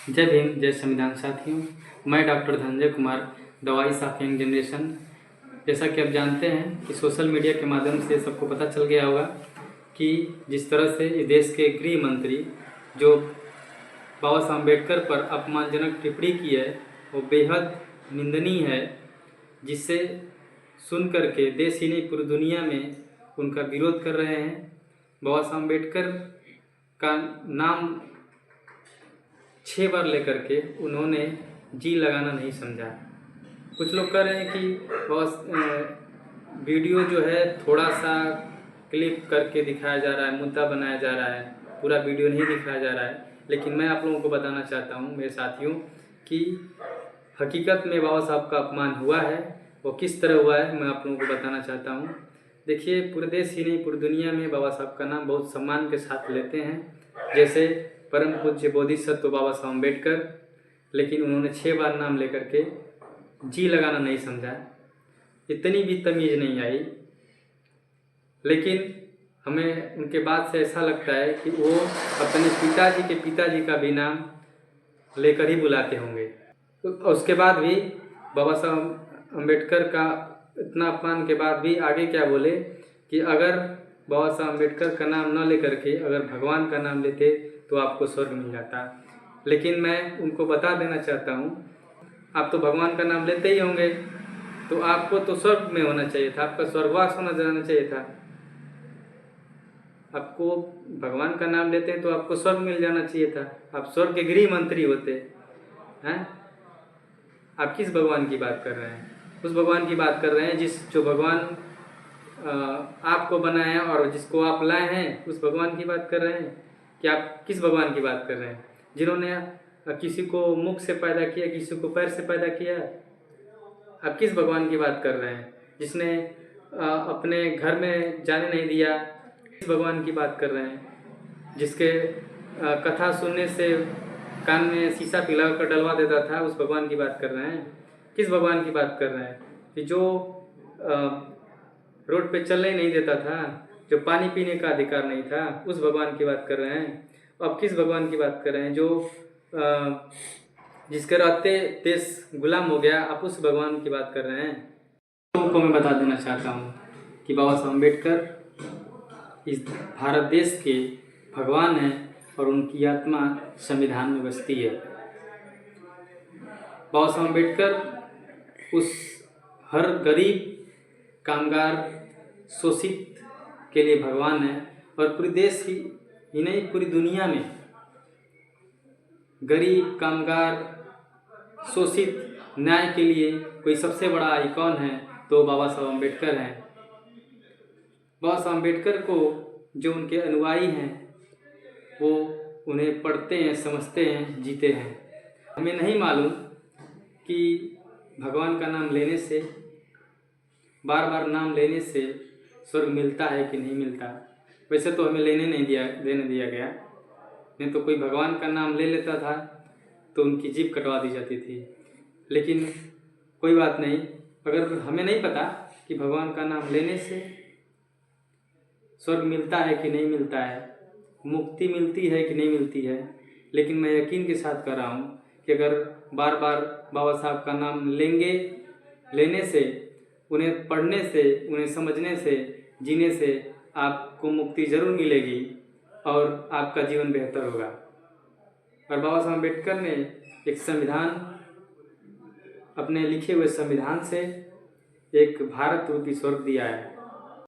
जय भीम, जय संविधान साथियों। मैं doctor Dhananjay Kumar, the voice of young generation. जैसा कि आप जानते हैं कि सोशल मीडिया के माध्यम से सबको पता चल गया होगा कि जिस तरह से इस देश के गृह मंत्री जो बाबा साहब अम्बेडकर पर अपमानजनक टिप्पणी की है वो बेहद निंदनीय है, जिससे सुन करके देश ही नहीं पूरी दुनिया में उनका विरोध कर रहे हैं। बाबा साहब अम्बेडकर का नाम 6 बार लेकर के उन्होंने जी लगाना नहीं समझा। कुछ लोग कह रहे हैं कि बस वीडियो जो है थोड़ा सा क्लिप करके दिखाया जा रहा है, मुद्दा बनाया जा रहा है, पूरा वीडियो नहीं दिखाया जा रहा है। लेकिन मैं आप लोगों को बताना चाहता हूँ मेरे साथियों कि हकीकत में बाबा साहब का अपमान हुआ है, वो किस तरह हुआ है मैं आप लोगों को बताना चाहता हूँ। देखिए, पूरे देश ही नहीं पूरी दुनिया में बाबा साहब का नाम बहुत सम्मान के साथ लेते हैं, जैसे परम पूज्य बोधिसत्व बाबा साहब अम्बेडकर। लेकिन उन्होंने 6 बार नाम लेकर के जी लगाना नहीं समझा, इतनी भी तमीज़ नहीं आई। लेकिन हमें उनके बात से ऐसा लगता है कि वो अपने पिताजी का भी नाम लेकर ही बुलाते होंगे। तो उसके बाद भी बाबा साहब अम्बेडकर का इतना अपमान के बाद भी आगे क्या बोले कि अगर बाबा साहब अम्बेडकर का नाम न लेकर के अगर भगवान का नाम लेते तो आपको स्वर्ग मिल जाता। लेकिन मैं उनको बता देना चाहता हूँ, आप तो भगवान का नाम लेते ही होंगे, तो आपको तो स्वर्ग में होना चाहिए था, आपका स्वर्गवास होना जाना चाहिए था। आपको भगवान का नाम लेते हैं तो आपको स्वर्ग मिल जाना चाहिए था, आप स्वर्ग के गृह मंत्री होते हैं। आप किस भगवान की बात कर रहे हैं? उस भगवान की बात कर रहे हैं जो भगवान आपको बनाया और जिसको आप लाए हैं, उस भगवान की बात कर रहे हैं कि आप किस भगवान की बात कर रहे हैं? जिन्होंने किसी को मुख से पैदा किया, किसी को पैर से पैदा किया, आप किस भगवान की बात कर रहे हैं? जिसने अपने घर में जाने नहीं दिया, किस भगवान की बात कर रहे हैं? जिसके कथा सुनने से कान में शीशा पिला कर डलवा देता था, उस भगवान की बात कर रहे हैं? किस भगवान की बात कर रहे हैं कि जो रोड पे चलने नहीं देता था, जो पानी पीने का अधिकार नहीं था, उस भगवान की बात कर रहे हैं? अब किस भगवान की बात कर रहे हैं जो जिसके रहते देश गुलाम हो गया, आप उस भगवान की बात कर रहे हैं? लोगों को मैं बता देना चाहता हूँ कि बाबा साहब अम्बेडकर इस भारत देश के भगवान हैं और उनकी आत्मा संविधान में बसती है। बाबा साहब अम्बेडकर उस हर गरीब, कामगार, शोषित के लिए भगवान है और पूरे देश ही नहीं पूरी दुनिया में गरीब, कामगार, शोषित न्याय के लिए कोई सबसे बड़ा आइकॉन है तो बाबा साहब अम्बेडकर हैं। बाबा साहब अम्बेडकर को जो उनके अनुयायी हैं वो उन्हें पढ़ते हैं, समझते हैं, जीते हैं। हमें नहीं मालूम कि भगवान का नाम लेने से, बार बार नाम लेने से स्वर्ग मिलता है कि नहीं मिलता। वैसे तो हमें देने दिया गया, नहीं तो कोई भगवान का नाम ले लेता था तो उनकी जीभ कटवा दी जाती थी। लेकिन कोई बात नहीं, अगर हमें नहीं पता कि भगवान का नाम लेने से स्वर्ग मिलता है कि नहीं मिलता है, मुक्ति मिलती है कि नहीं मिलती है, लेकिन मैं यकीन के साथ कह रहा हूँ कि अगर बार बार बाबा साहब का नाम लेने से, उन्हें पढ़ने से, उन्हें समझने से, जीने से आपको मुक्ति ज़रूर मिलेगी और आपका जीवन बेहतर होगा। और बाबा साहब अम्बेडकर ने एक संविधान, अपने लिखे हुए संविधान से एक भारत रूपी स्वर्ग दिया है।